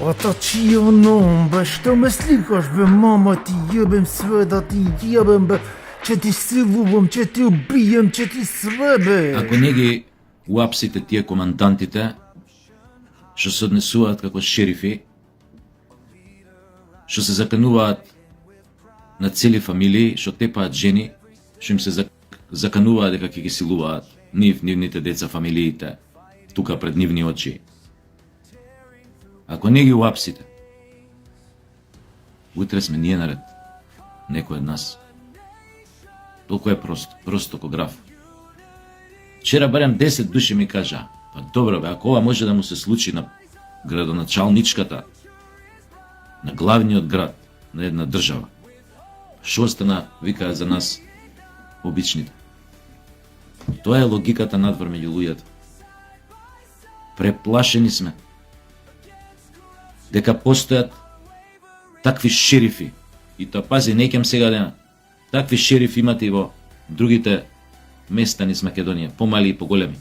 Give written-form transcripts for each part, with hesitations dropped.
Ото чи оном, бе, што ме сликаш, бе, мама, ти јебем све, да ти јебем, бе, че ти силувам, че ти убиjem, че ти све, бе. Ако не ги уапсите тие командантите, што се однесуваат како шерифи, што се закануваат на цели фамилии, што тепаат жени, што им се закануваат дека ќе ги силуваат нивните деца, фамилиите, тука пред нивни очи. Ако не ги уапсите, утре сме ние наред, некој од нас. Толку е просто ко граф. Вчера барем 10 души ми кажа, па добро бе, ако ова може да му се случи на градоначалничката, на главниот град на една држава, што остана, викаат за нас, обичните. Тоа е логиката надвор меѓу луѓето. Преплашени сме дека постојат такви шерифи, и тоа пази, не ќам сега дена, такви шерифи имате и во другите места низ Македонија, помали и поголеми.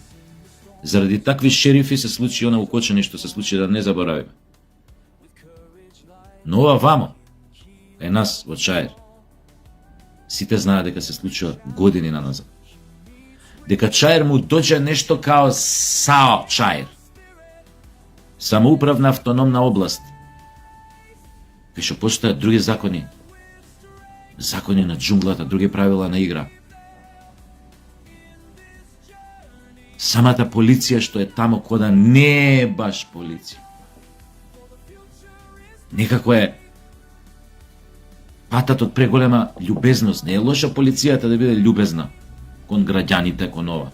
Заради такви шерифи се случи она укочење што се случи, да не заборавиме. Но ова вамо е нас во Чаир. Сите знаат дека се случува години назад. Дека Чаир му доđe нешто као САО Чаир. Самоуправна автономна област. Кај што постојат други закони. Закони на џунглата, други правила на игра. Самата полиција што е тамо кода не е баш полиција. Некако е патат од преголема љубезност. Не е лоша полицијата да биде љубезна кон граѓаните, кон ова.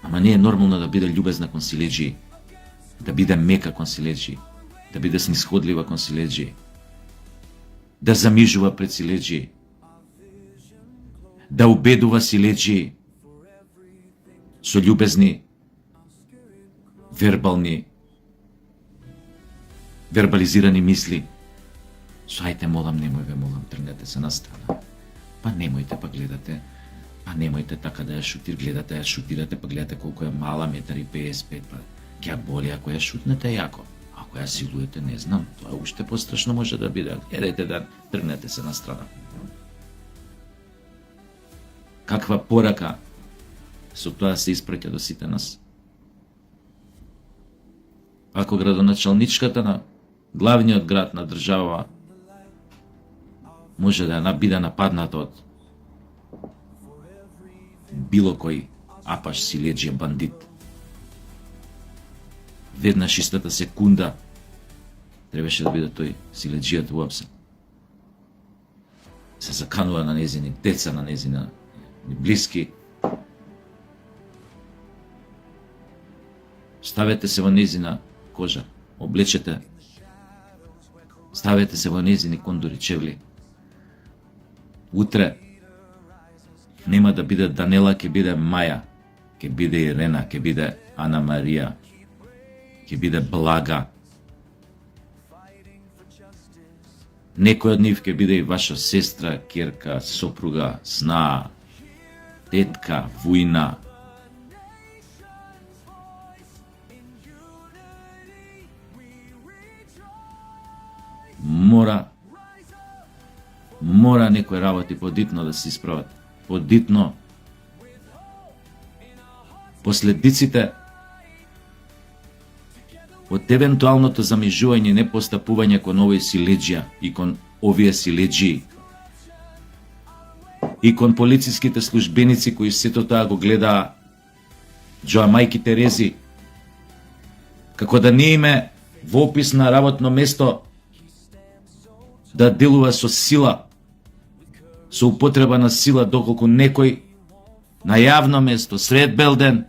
Ама не е нормално да биде љубезна кон силеџии, да биде мека кон силеџии, да биде снисходлива кон силеџии, да замижува пред силеџии, да убедува силеџии со љубезни, вербализирани мисли. Со ајте молам, немој ве молам, тргнете се на страна. Па немојте, па гледате, па немојте така да ја гледате, ја шутирате, па гледате колку е мала, 1,55 м, па ќе ја боли ако ја шутнете јако. Ако ја силуете, не знам, тоа уште пострашно може да биде. Гледајте да тргнете се на страна. Каква порака со тоа се испраќа до сите нас? Ако градоначалничката на главниот град на држава може да биде нападната од било кој апаш, силеџија, бандит, веднаш истата секунда требаше да биде тој силеџијата уапсен. Се заканува на незини деца, на незина блиски. Ставете се во незина кожа, облечете, ставете се во незини кондури, чевли. Утре нема да биде Данела, ќе биде Маја, ќе биде Ирена, ќе биде Ана Марија, ќе биде Блага. Некој од нив ќе биде и ваша сестра, ќерка, сопруга, снаа, тетка, вујна. Мора некои работи подитно да се исправат. Подитно. Последиците од евентуалното замижување и непостапување кон овој силеџија и кон овие силеџии и кон полициските службеници кои сето тоа го гледаа џоа мајки Терези, како да не име во опис на работно место да делува со сила, со употреба на сила, доколку некој на јавно место, сред бел ден,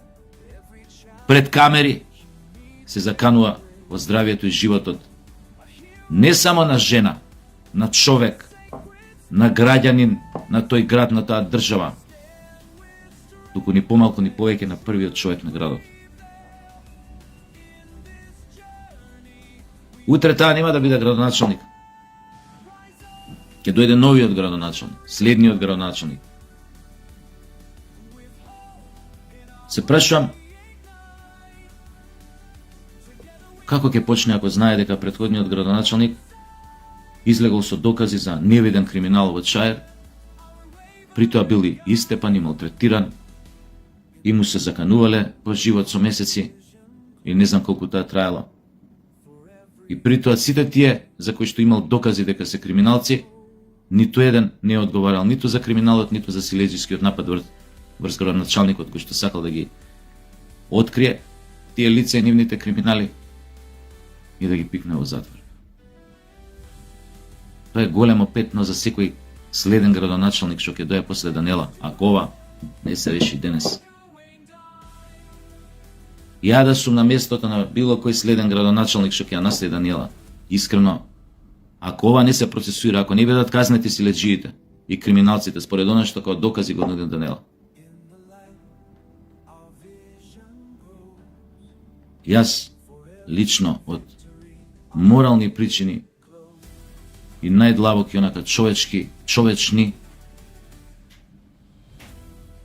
пред камери, се заканува во здравието и животот не само на жена, на човек, на граѓанин на тој град, на таа држава, туку ни помалку ни повеќе на првиот човек на градот. Утре таа нема да биде градоначалник. Ќе дојде новиот градоначалник, следниот градоначалник. Се прашувам, Како ќе почне ако знае дека претходниот градоначалник излегол со докази за невиден криминал во Чаир, при тоа бил и истепан и малтретиран, и му се заканувале по живот со месеци, и не знам колку тоа траело. И при тоа сите тие за кои што имал докази дека се криминалци, ниту еден не одговарал ниту за криминалот, ниту за силеđискиот напад врз градоначалникот кој што сакал да ги открие тие лица и нивните криминали и да ги пикне во затвор. Тоа е големо петно за секој следен градоначалник што ќе дое после Данела, ако ова не се реши денес. Ја да сум на местото на било кој следен градоначалник што ќе ја наследи Даниела, искрено, ако ова не се процесуира, ако не бидат казнети силеđиите и криминалците според она што како докази го нуди Даниела, јас лично од морални причини и најдлабоки онака човечни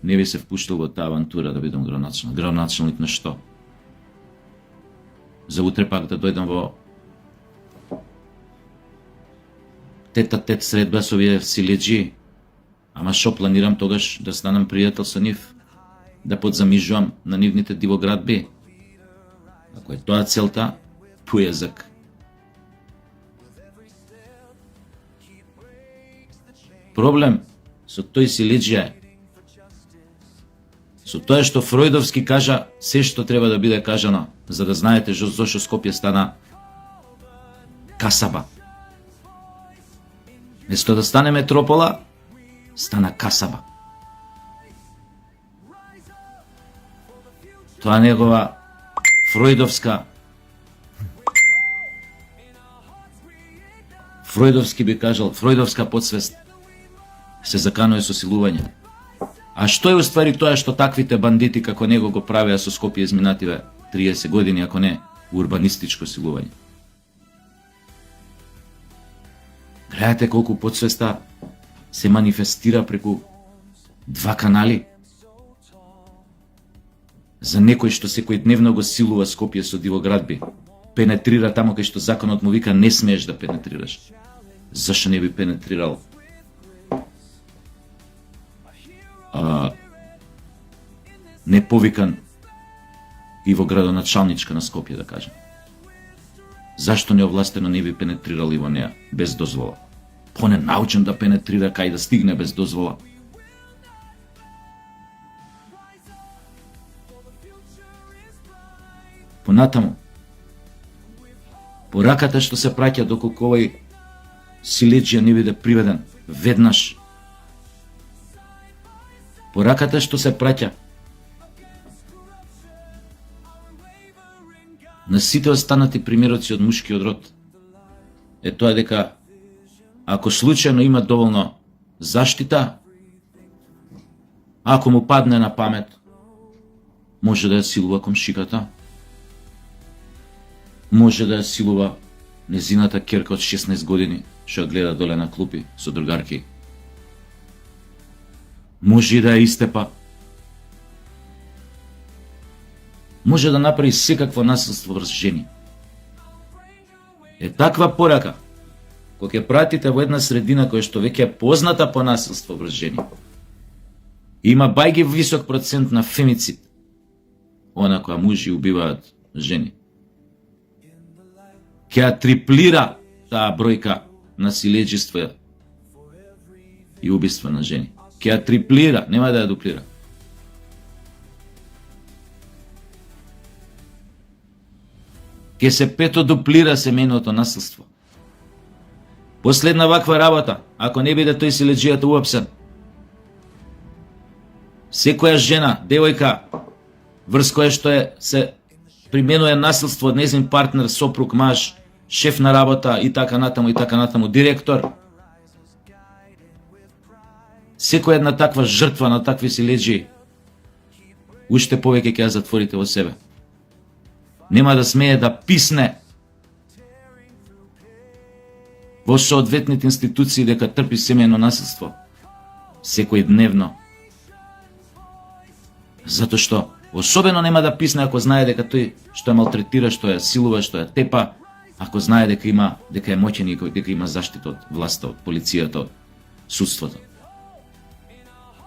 не би се впуштил во таа авантура да бидам градоначалник. Градоначалник на што? За утре пак да дојдам во тет средба со овие силеđи, ама шо планирам тогаш да станам пријател со нив, да подзамижувам на нивните дивоградби. Ако е тоа целта, појазак. Проблем со тој силеđија е со тоа што Фројдовски кажа се што треба да биде кажано, за да знаете зошто Скопје стана касаба. Место да стане метропола, стана касаба. Тоа негова Фројдовски би кажал, Фројдовска подсвест се заканува со силување. А што е уствари тоа што таквите бандити како него го правеа со Скопје изминативе 30 години, ако не урбанистичко силување? Гледате колку подсвеста се манифестира преку два канали за некој што секојдневно го силува Скопје со дивоградби, пенетрира тамо кај што законот му вика не смееш да пенетрираш. Зашто не би пенетрирал не повикан и во градоначалничка на Скопје, да кажем? Зашто неовластено не би пенетрирал и во неа без дозвола? Поне научен да пенетрира кај да стигне без дозвола. Понатаму, пораката што се праќа доколку овој силеđија не биде приведен веднаш, пораката што се праќа на сите останати примероци од мушкиот род е тоа дека ако случајно има доволно заштита, ако му падне на памет, може да ја силува комшиката, може да ја силува незината керка од 16 години, што ја гледа доле на клупи со другарки. Може и да ја истепа. Може да направи секакво насилство врз жени. Е таква порака, кога ќе пратите во една средина која што веќе е позната по насилство врз жени, има бајги висок процент на фемицид, она која мужи убиваат жени, ќе ја триплира таа бројка на силеđиства и убиства на жени. Ќе ја триплира, нема да ја дуплира. Ќе се петодуплира семејното насилство. Последна ваква работа, ако не биде тој силеđијата уапсен, секоја жена, девојка, врз која што се применува насилство од нејзин партнер, сопруг, маж, шеф на работа и така натаму, директор, секоја една таква жртва на такви силеđи, уште повеќе ќе ја затворите во себе. Нема да смее да писне во соодветните институции дека трпи семејно насилство секој дневно, затоа што Особено нема да писне ако знае дека тој што ја малтретира, што ја силува, што ја тепа, ако знае дека е моќен и дека има заштита од власта, од полицијата, од судството.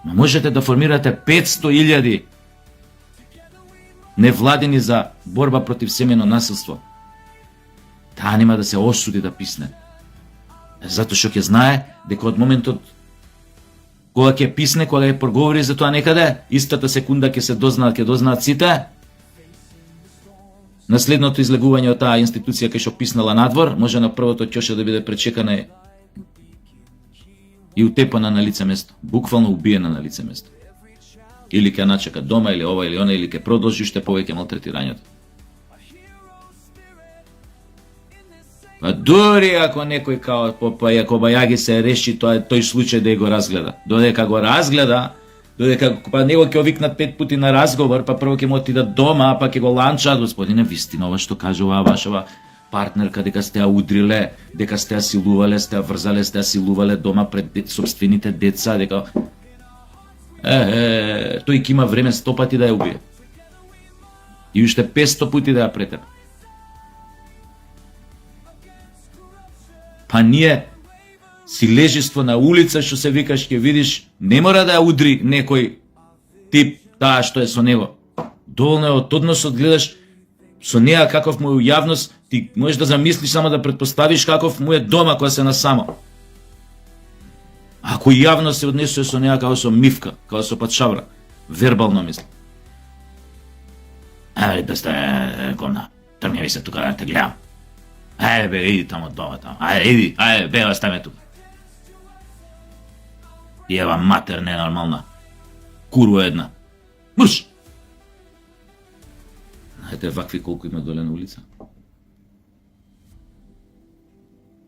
Но можете да формирате 500.000 невладини за борба против семејно насилство. Таа нема да се осуди да писне. Затоа што ќе знае дека од моментот кога ќе писне, кога ќе проговори за тоа некаде, истата секунда ќе дознаат сите. Наследното излегување од таа институција кај што писнала надвор, може на првото ќоше да биде пречекана и утепана на лице место, буквално убиена на лице место. Или ќе начека дома, или ова, или она, или ќе продолжи уште повеќе малтретирањето. Па дури ако некој као Кобајаги се реши тој случај да го разгледа, додека го разгледа, па него ќе овикнат 5 пати на разговор, па прво ќе му отидат дома, па ќе го ланчаат, господине, вистина ова што кажува вашава партнерка, дека сте ја удриле, дека сте ја силувале, сте ја врзале, сте ја силувале дома пред собствените деца, дека тој ќе има време 100 пати да ја убие. И уште 500 пати да ја претепа. Па ние силежество на улица што се викаш, ќе видиш, не мора да ја удри некој тип таа што е со него. Доволно е од односот, гледаш со неа каков му е јавност, ти можеш да замислиш само да претпоставиш каков му е дома кога се насамо. Ако јавно се однесува со неа како со мивка, како со патшавра, вербално мислам. Да сте комна, тргневи се тука да те гледам. Бе, иди тамо дома тамо. Иди, бе, остави тука. И ева матер ненормална. Курва една. Мрш! Знаете вакви колку има доле на улица?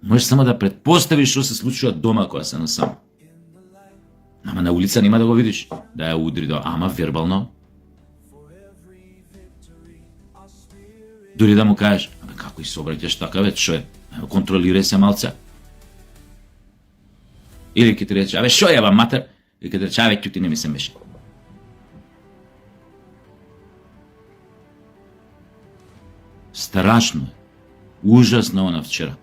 Можеш само да предпоставиш што се случува дома кога се насам. Ама на улица нема да го видиш. Да ја удри, ама вербално. Дори да му кажеш, како и се обраќаш така, што е? Контролирај се малце. Или ќе ти рече, шо е, матер? Или ќе ти рече, ќути не ми се меша. Страшно е. Ужасно она вчера.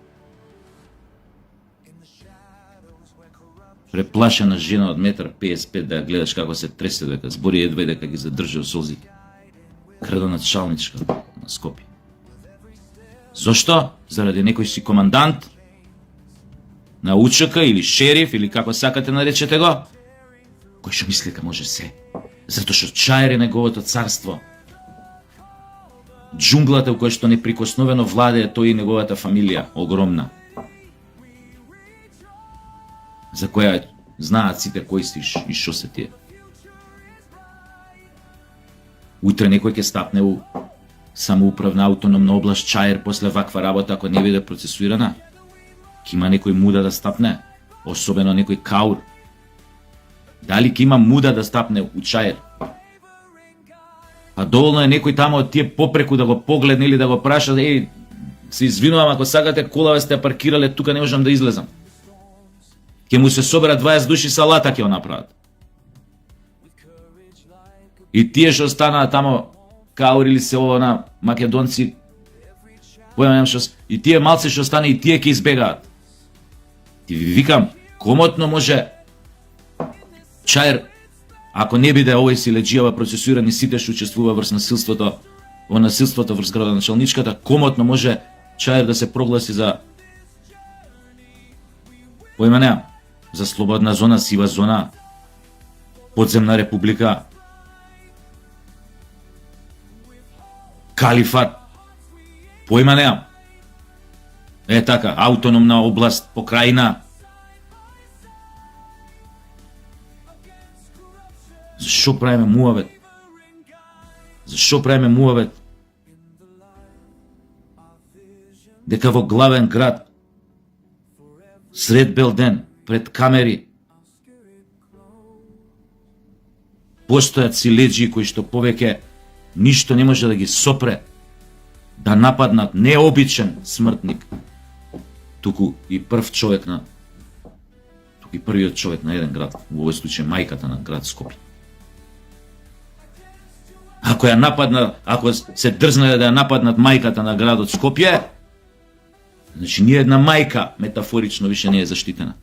Преплашена жена од 1,55 м да ја гледаш како се тресе, дека збори едва дека ги задржи од солзите. Градоначалничка на Скопје. Зошто? Заради некој си командант на УЧК или шериф или како сакате наречете го, кој што мисли дека може се. Затоа што Чаир е неговото царство. Джунглата у која што неприкосновено владее тој и неговата фамилија, огромна. За која знаат сите кои си и што се тие. Утре некој ќе стапне у самоуправна автономна област Чаир после ваква работа, ако не биде процесуирана. Ќе има некој муда да стапне, особено некој каур. Дали ќе има муда да стапне у Чаир? А доволно е некој тамо од тие попреку да го погледне или да го праша, се извинувам ако сакате колава сте паркирале тука, не можам да излезам. Ќе му се соберат 20 души салата ќе го направат. И тие што останаа тамо каури или се на македонци, појмам што, и тие малци што остане и тие ќе избегаат. Ти ви викам, комотно може Чаир, ако не биде овој силеџијава процесуирани сите што учествува врз насилството, во насилството врз градоначалничката, комотно може Чаир да се прогласи за појма за слободна зона, сива зона, подземна република, калифат, појма неам. Така, автономна област, покрајна. Зашо правиме муавет? Зашо правиме муавет? Дека во главен град, сред бел ден, пред камери, постојат силеџи кои што повеќе ништо не може да ги сопре, да нападнат необичен смртник, туку и првиот човек на еден град, во овој случај мајката на град Скопје. Ако ја нападна, ако се дрзнале да ја нападнат мајката на градот Скопје, значи ни една мајка метафорично више не е заштитена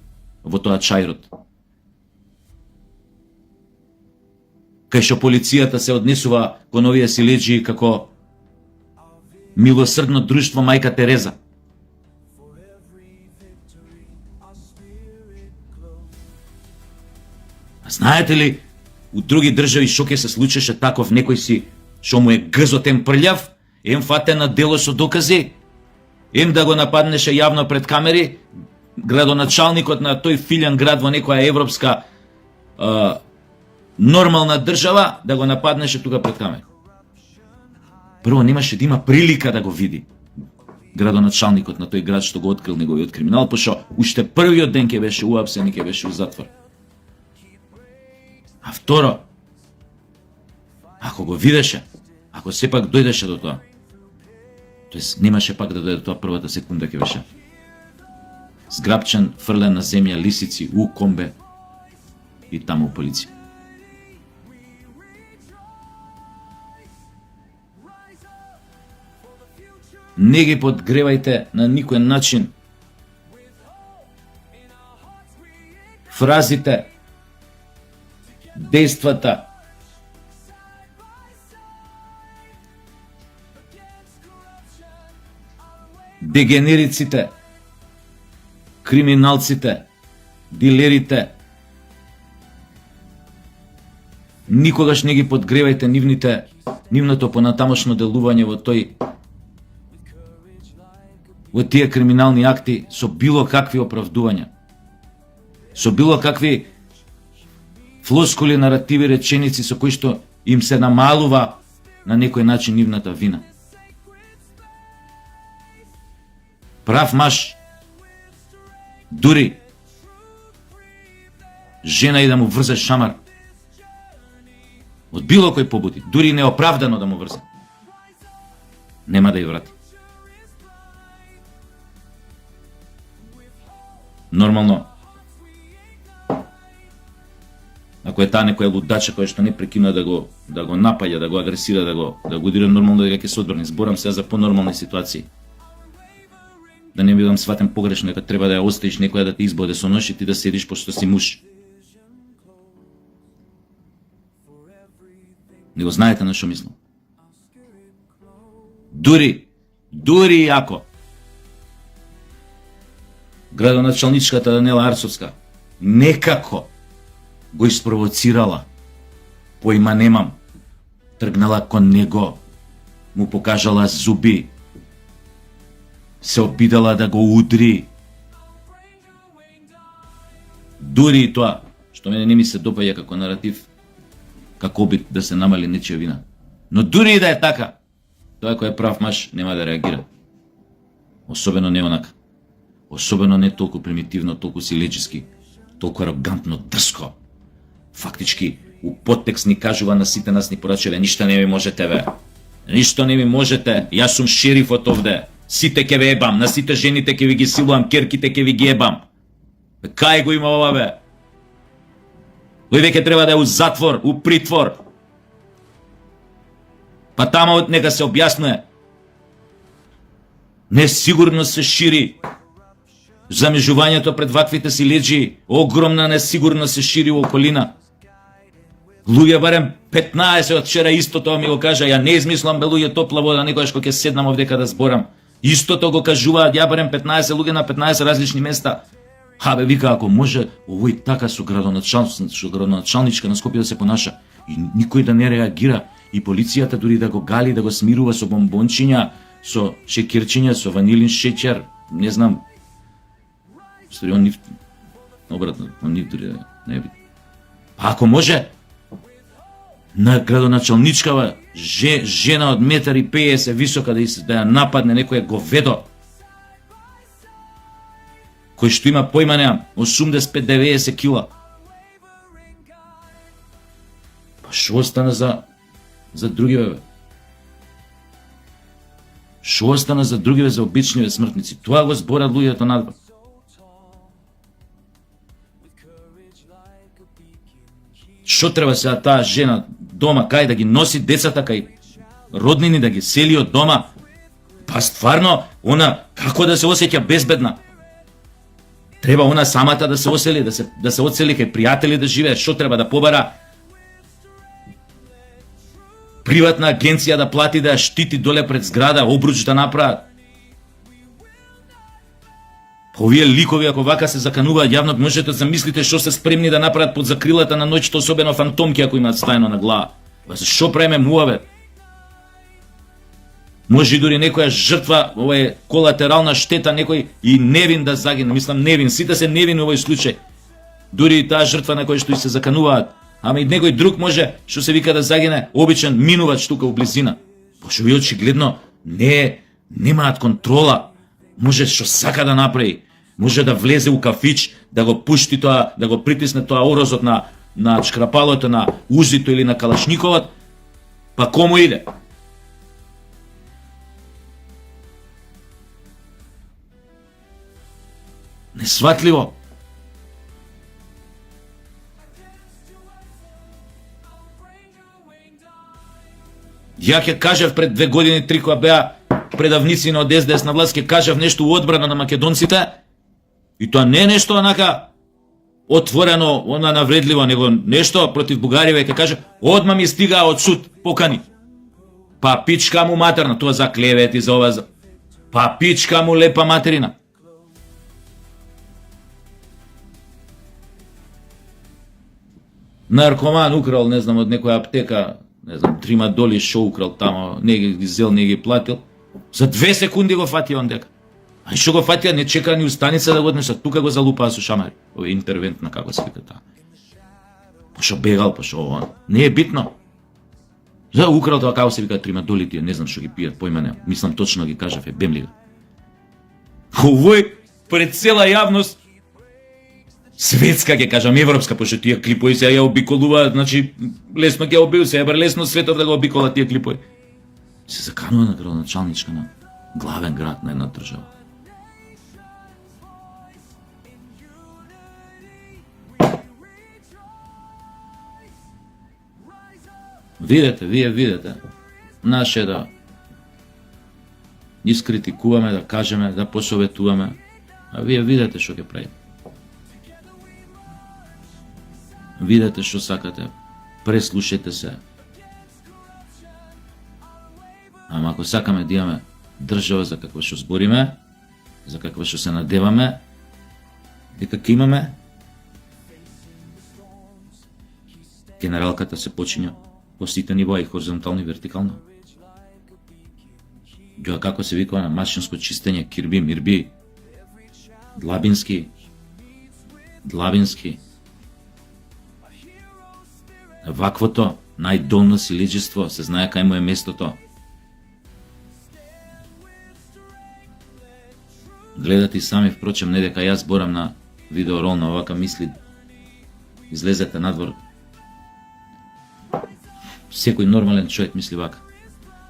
во тоа чајрот. Кај што полицијата се однесува кон овие силеџии како милосрдно друштво мајка Тереза. А знаете ли, у други држави што ќе се случеше таков некој си што му е гзотен прљав, ем фатен на дело со докази, ем да го нападнеше јавно пред камери, градоначалникот на тој филјан град во некоја европска нормална држава, да го нападнеше тука пред камери. Прво немаше да има прилика да го види градоначалникот на тој град што го открил неговиот криминал, пошто уште првиот ден ќе беше уапсен и ќе беше у затвор. А второ, ако го видеше, ако сепак дојдеше до тоа, тоест немаше пак да дојде до тоа првата секунда ќе беше зграпчен, фрлен на земја, лисици, у комбе и таму у полиција. Не ги подгревајте на никој начин фразите, дејствата, дегенериците, криминалците, дилерите. Никогаш не ги подгревајте нивното понатамошно делување во тие криминални акти со било какви оправдувања, со било какви флоскули, наративи, реченици со кои што им се намалува на некој начин нивната вина. Прав маж, дури жена и да му врзе шамар, од било кој побуди, дури неоправдано да му врзе, нема да ја врати. Нормално, ако е таа некоја лудача која што не прекина да го напаѓа, да го агресира, да го дира, нормално дека ќе се одбрани. Зборам сега за понормални ситуации. Да не бидам сватен погрешно дека треба да ја оставиш некоја да те избоде со нож и ти да седиш пошто си муж. Не го знаете на што мислам. Дури ако градоначалничката Данела Арцовска некако го испровоцирала, поима немам, тргнала кон него, му покажала зуби, се обидала да го удри. Дури и тоа, што мене не ми се допаѓа како наратив, како обид да се намали нечија вина. Но дури и да е така, тоа кој е прав маж нема да реагира. Особено не онака. Особено не толку примитивно, толку силеџиски, толку арогантно, дрско. Фактички, у подтекст ни кажува на сите нас ни порачеле, ништо не ми можете, бе. Ништо не ми можете, јас сум шерифот овде. Сите ќе ве ебам, на сите жените ќе ви ги силувам, керките ќе ви ги ебам. Бе, кај го има ова, бе? Тој веќе треба да е у затвор, у притвор. Па тамо нека се објаснува. Несигурност се шири. Замежувањето пред ваквите силеџии, огромна несигурност се шири во околина. Луѓе барем 15 од вчера исто тоа ми го кажа, ја не измислам бе луѓе топла вода некогаш кога ќе седнам овдека да зборам. Истото го кажуваат, ја барем 15 луѓе на 15 различни места. Бе, вика, ако може овој така со градоначалничка на Скопје да се понаша и никој да не реагира и полицијата дури да го гали, да го смирува со бомбончиња, со шекерчиња, со ванилин шеќер, не знам. Стори он нив обратно, он нив дури не би. Па ако може на градоначалничкава жена од 1,50 м висока да ја нападне некој говедо кој што има појма неам 85-90 кила. Па шо остана за другиве, бе? Шо остана за другиве, за обичниве смртници? Тоа го зборат луѓето надвор. Шо треба сега таа жена дома, кај да ги носи децата кај роднини, да ги сели од дома. Па стварно, она како да се осеќа безбедна? Треба она самата да се осели, да се одсели кај пријатели да живее, што треба да побара? Приватна агенција да плати да ја штити доле пред зграда, обруч да направат. Па овие ликови, ако вака се закануваат јавно, можете да замислите што се спремни да направат под закрилата на ноќта, особено фантомки ако имаат стајно на глава. Па за што преме муаве? Може и дури некоја жртва, ова е колатерална штета, некој и невин да загине, мислам невин, сите се невини овој случај. Дури и таа жртва на која што и се закануваат. Ама и некој друг може, што се вика да загине, обичен минувач тука у близина. Пошто ви очигледно немаат контрола. Може што сака да направи. Може да влезе у кафич, да го пушти тоа, да го притисне тоа орозот на шкрапалото, на узито или на калашниковот, па кому иде? Несватливо. Ја ќе кажав пред 2 години, 3 кога беа предавници на СДС на власт, ќе кажав нешто у одбрана на македонците, и тоа не е нешто онака отворено, она навредливо, него нешто против Бугаријава, ќе каже, одма ми стигаа од суд покани. Па пичка му матерна, тоа за клевети, за ова, па пичка му лепа материна. Наркоман украл, не знам, од некоја аптека, не знам, 3 доли шо украл тамо, не ги зел, не ги платил. За 2 секунди го фати он дека. А што го фатија, не чека ни у станица да го однесат, тука го залупаа со шамари. Ова е интервентна, како се вика таа. Пошо бегал, пошо ова. Не е битно. За украл тоа, како се вика 3 доли тие, не знам што ги пијат, појма не. Мислам точно ги кажав, е бемлига. Овој пред цела јавност, светска ќе кажам, европска, пошто тие клипови се ја обиколуваат, значи лесно ќе обил се, ебар лесно светот да го обикола тие клипови. Се заканува на градоначалничка на главен град на една држава. Видете, вие видете, наше да искритикуваме, да кажеме, да посоветуваме, а вие видете што ќе правиме. Видете што сакате, преслушайте се. Ама ако сакаме да имаме држава за каква што збориме, за каква што се надеваме, дека ќе имаме, генералката се почиња по сите нивоа, и хоризонтално и вертикално. Ја како се викува на машинско чистење, кирби, мирби, длабински, ваквото, најдолно силиџество, се знае кај му е местото. Гледате и сами, впрочем, не дека јас зборам на видеорол на овака мисли, излезете надвор. Секој нормален човек мисли вака,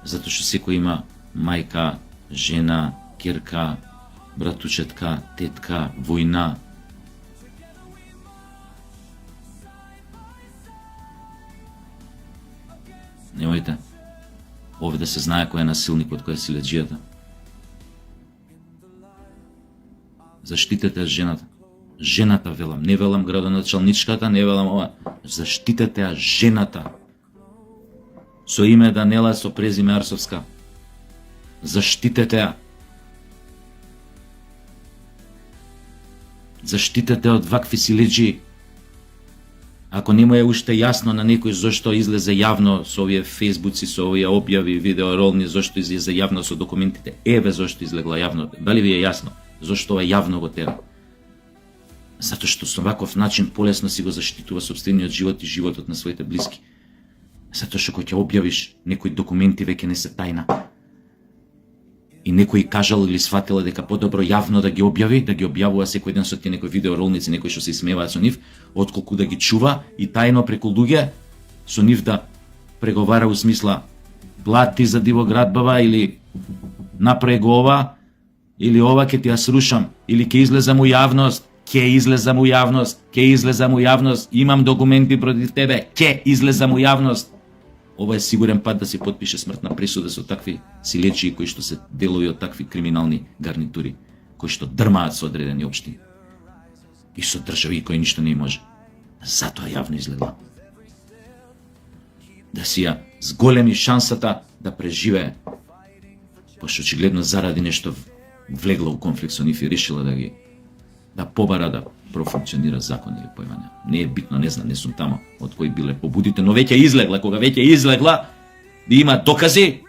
затоа што секој има мајка, жена, ќерка, братучетка, тетка, војна. Немојте. Овде се знае кој е насилникот, кој е силеџијата. Заштитете жената. Жената велам, не велам градоначалничката, не велам ова. Заштитете ја жената. Со име Данела, со презиме Арсовска. Заштитете ја. Заштитете од вакви силеџи. Ако не му е уште јасно на некој зошто излезе јавно со овие фејсбуци, со овие објави, видеоролни, зошто излезе јавно со документите, еве зошто излегла јавно. Дали ви е јасно? Зошто ова јавно го тера? Затоа што со ваков начин полесно си го заштитува сопствениот живот и животот на своите блиски. Затоа што кога ќе објавиш некои документи веќе не се тајна. И некој кажал или сватила дека подобро јавно да ги објави, да ги објавува секој ден со тие некои видеоролници, некои што се исмеваат со нив, отколку да ги чува и тајно преку луѓе со нив да преговара у смисла плати за дивоградбава или направи го ова, или ова ќе ти ја срушам, или ќе излезам у јавност, имам документи против тебе, ќе излезам у јавност. ова е сигурен пат да се потпише смртна пресуда со такви силечии кои што се делови од такви криминални гарнитури, кои што дрмаат со одредени општини и со држави кои ништо не може. Затоа јавно излегла. Да си ја зголеми шансата да преживее, пошто очигледно заради нешто влегла у конфликт со нив и решила да побара да профункционира закон или појма не. Не е битно, не знам, не сум тамо од кои биле побудите, но веќе излегла, кога веќе излегла, да има докази,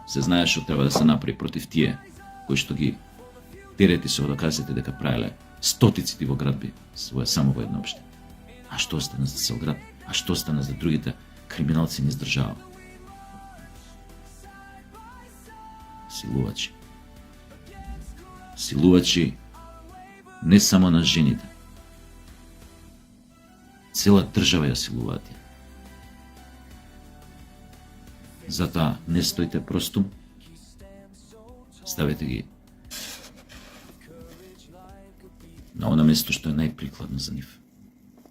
се знае што треба да се направи против тие кои што ги терети со доказите дека правеле стотици во градби, само во една општина. А што остана за цел град? А што остана за другите криминалци низ држава? Силувачи. Силувачи не само на жените. Цела држава ја силуваат. Затоа не стоите простум, ставете ги на оно место што е најприкладно за нив.